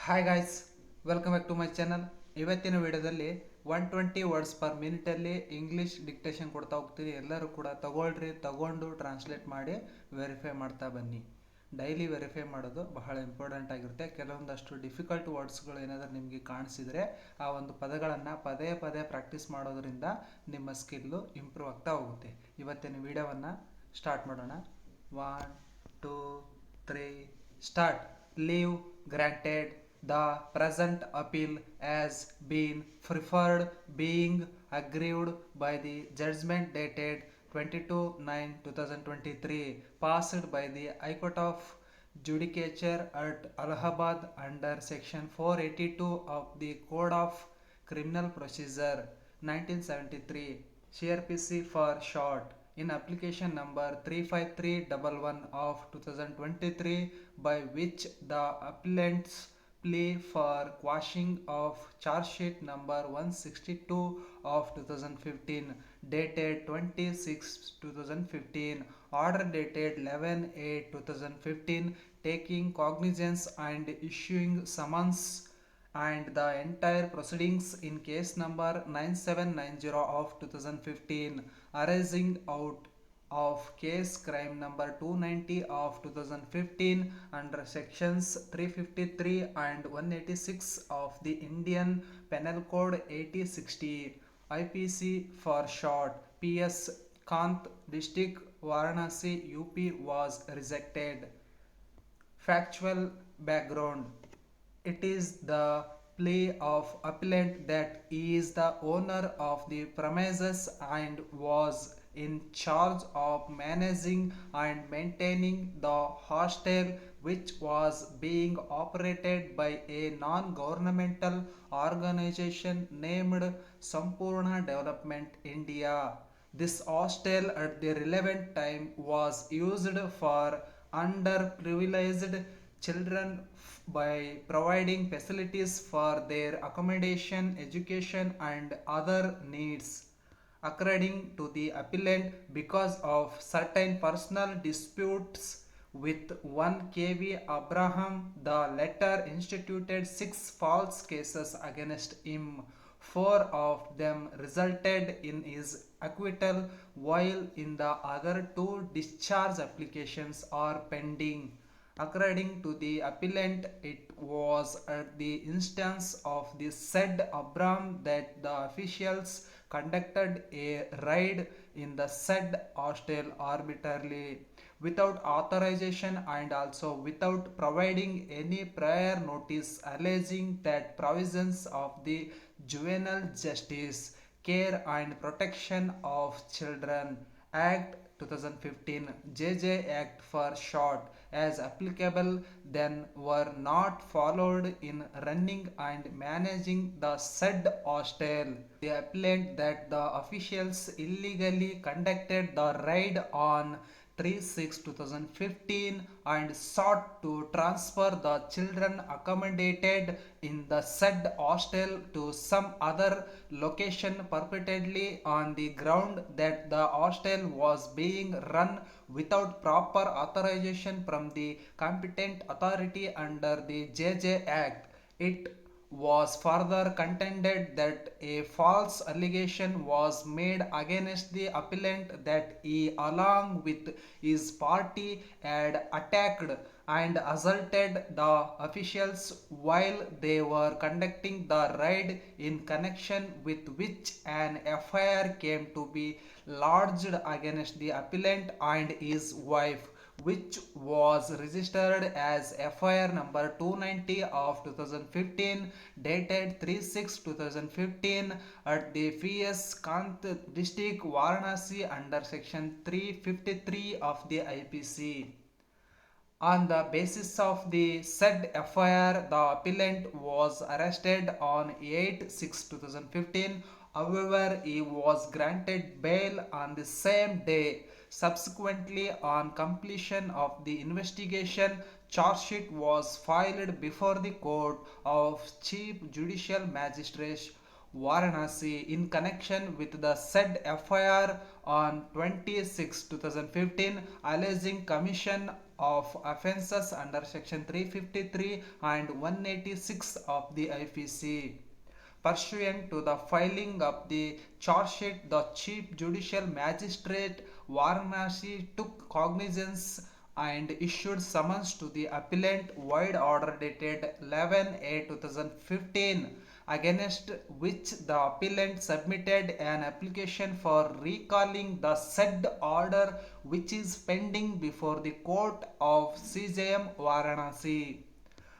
Hi guys, welcome back to my channel. ಇವತ್ತಿನ ವಿಡಿಯೋದಲ್ಲಿ 120 words per ಮಿನಿಟಲ್ಲಿ ಇಂಗ್ಲೀಷ್ ಡಿಕ್ಟೇಷನ್ ಕೊಡ್ತಾ ಹೋಗ್ತೀನಿ. ಎಲ್ಲರೂ ಕೂಡ ತಗೊಂಡು ಟ್ರಾನ್ಸ್ಲೇಟ್ ಮಾಡಿ ವೆರಿಫೈ ಮಾಡ್ತಾ ಬನ್ನಿ. ಡೈಲಿ ವೆರಿಫೈ ಮಾಡೋದು ಬಹಳ ಇಂಪಾರ್ಟೆಂಟ್ ಆಗಿರುತ್ತೆ. ಕೆಲವೊಂದಷ್ಟು ಡಿಫಿಕಲ್ಟ್ ವರ್ಡ್ಸ್ಗಳು ಏನಾದರೂ ನಿಮಗೆ ಕಾಣಿಸಿದರೆ ಆ ಒಂದು ಪದಗಳನ್ನು ಪದೇ ಪದೇ ಪ್ರಾಕ್ಟೀಸ್ ಮಾಡೋದ್ರಿಂದ ನಿಮ್ಮ ಸ್ಕಿಲ್ಲು ಇಂಪ್ರೂವ್ ಆಗ್ತಾ ಹೋಗುತ್ತೆ. ಇವತ್ತಿನ ವಿಡಿಯೋವನ್ನು ಸ್ಟಾರ್ಟ್ ಮಾಡೋಣ. 1 2 3 start. Leave granted. The present appeal has been preferred, being aggrieved by the judgment dated 22/9/2023 passed by the High Court of Judicature at Allahabad under Section 482 of the Code of Criminal Procedure 1973, CRPC for short, in application number 35311 of 2023, by which the appellants plea for quashing of charge sheet number 162 of 2015 dated 26/2015, order dated 11/8/2015, taking cognizance and issuing summons and the entire proceedings in case number 9790 of 2015 arising out of case crime number 290 of 2015 under sections 353 and 186 of the Indian Penal Code 8060, IPC for short, PS Kant, District Varanasi, UP, was rejected. Factual background: it is the plea of appellant that he is the owner of the premises and was in charge of managing and maintaining the hostel, which was being operated by a non-governmental organization named Sampurna Development India. This hostel at the relevant time was used for underprivileged children by providing facilities for their accommodation, education and other needs. According to the appellant, because of certain personal disputes with one KV Abraham, the latter instituted 6 false cases against him. 4 of them resulted in his acquittal, while in the other 2 discharge applications are pending. According to the appellant, it was at the instance of the said Abraham that the officials conducted a raid in the said hostel arbitrarily, without authorization and also without providing any prior notice, alleging that provisions of the Juvenile Justice, Care and Protection of Children Act 2015, JJ Act for short, as applicable then, were not followed in running and managing the said hostel. The appellant that the officials illegally conducted the raid on 3/6/2015 and sought to transfer the children accommodated in the said hostel to some other location, purportedly on the ground that the hostel was being run without proper authorization from the competent authority under the JJ Act. It was further contended that a false allegation was made against the appellant that he, along with his party, had attacked and assaulted the officials while they were conducting the raid, in connection with which an FIR came to be lodged against the appellant and his wife, which was registered as FIR number 290 of 2015 dated 3/6/2015 at the PS Kant, District Varanasi under section 353 of the IPC. On the basis of the said FIR, the appellant was arrested on 8/6/2015. However, he was granted bail on the same day. Subsequently, on completion of the investigation, charge sheet was filed before the Court of Chief Judicial Magistrate Varanasi in connection with the said FIR on 26/2015, alleging commission of offences under section 353 and 186 of the IPC. Pursuant to the filing of the charge sheet, the Chief Judicial Magistrate Varanasi took cognizance and issued summons to the appellant void order dated 11/8/2015, against which the appellant submitted an application for recalling the said order, which is pending before the court of CJM Varanasi.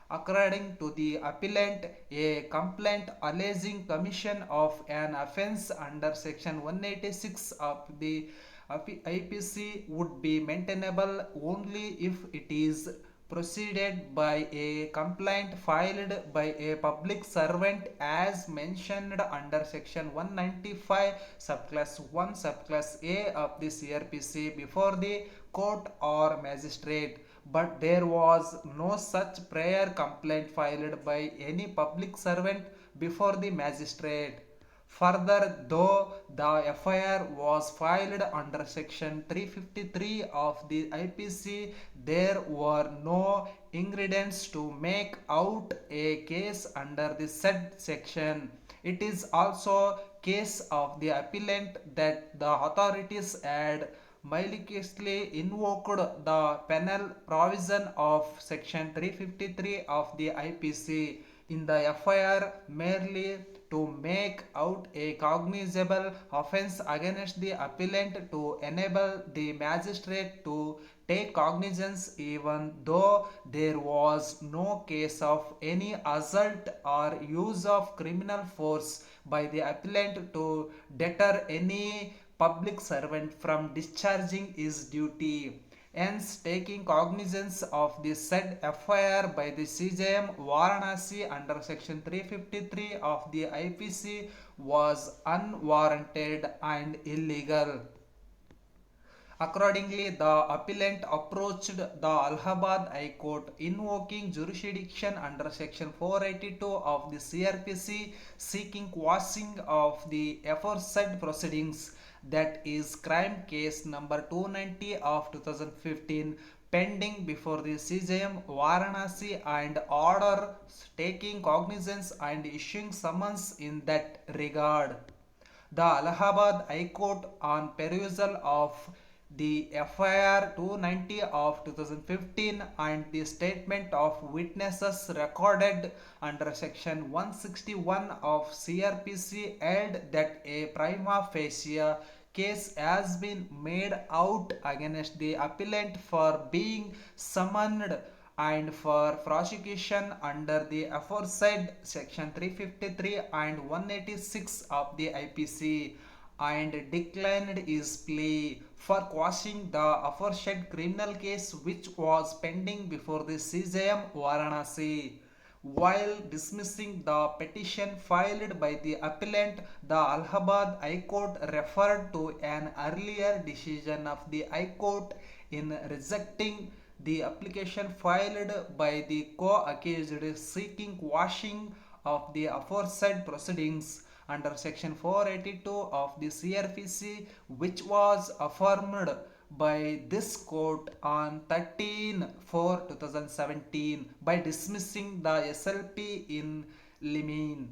According to the appellant, a complaint alleging commission of an offence under section 186 of the IPC would be maintainable only if it is preceded by a complaint filed by a public servant as mentioned under section 195 subclass 1 subclass A of the CRPC before the court or magistrate, but there was no such prior complaint filed by any public servant before the magistrate. Further, though the FIR was filed under section 353 of the IPC, there were no ingredients to make out a case under the said section. It is also case of the appellant that the authorities had maliciously invoked the penal provision of section 353 of the IPC in the FIR merely to make out a cognizable offence against the appellant to enable the magistrate to take cognizance even though there was no case of any assault or use of criminal force by the appellant to deter any public servant from discharging his duty. Hence, taking cognizance of the said FIR by the CJM Varanasi under section 353 of the IPC was unwarranted and illegal. Accordingly, the appellant approached the Allahabad High Court invoking jurisdiction under section 482 of the CRPC, seeking quashing of the aforesaid proceedings, that is crime case number 290 of 2015, pending before the CJM Varanasi, and order taking cognizance and issuing summons in that regard. The Allahabad High Court, on perusal of the FIR 290 of 2015 and the statement of witnesses recorded under section 161 of CRPC, held that a prima facie case has been made out against the appellant for being summoned and for prosecution under the aforesaid section 353 and 186 of the IPC, and declined his plea for quashing the aforesaid criminal case which was pending before the CJM Varanasi. While dismissing the petition filed by the appellant, the Allahabad High Court referred to an earlier decision of the High Court in rejecting the application filed by the co-accused seeking quashing of the aforesaid proceedings under section 482 of the CRPC, which was affirmed by this court on 13/4/2017 by dismissing the SLP in limine.